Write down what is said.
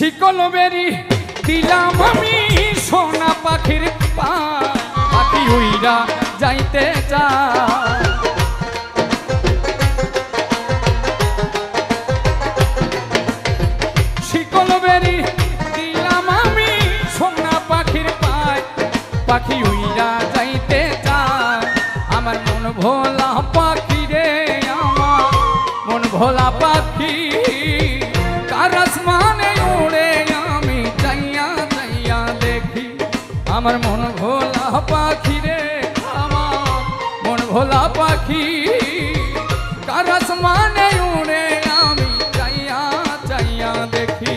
শিকল বেরি দিলাম আমি সোনা পাখির পায়, পাখি উইরা যাইতে চায়। শিকল বেরি দিলাম আমি সোনা পাখির পায়, পাখি উইরা যাইতে চায়। আমার মন ভোলা পাখি রে, আমার মন ভোলা পাখি, কার আসমানে উড়ে আমি চাইয়া চাইয়া দেখি। আমার মন ভোলা পাখি রে, আমার মন ভোলা পাখি, কার আসমানে উড়ে আমি চাইয়া চাইয়া দেখি।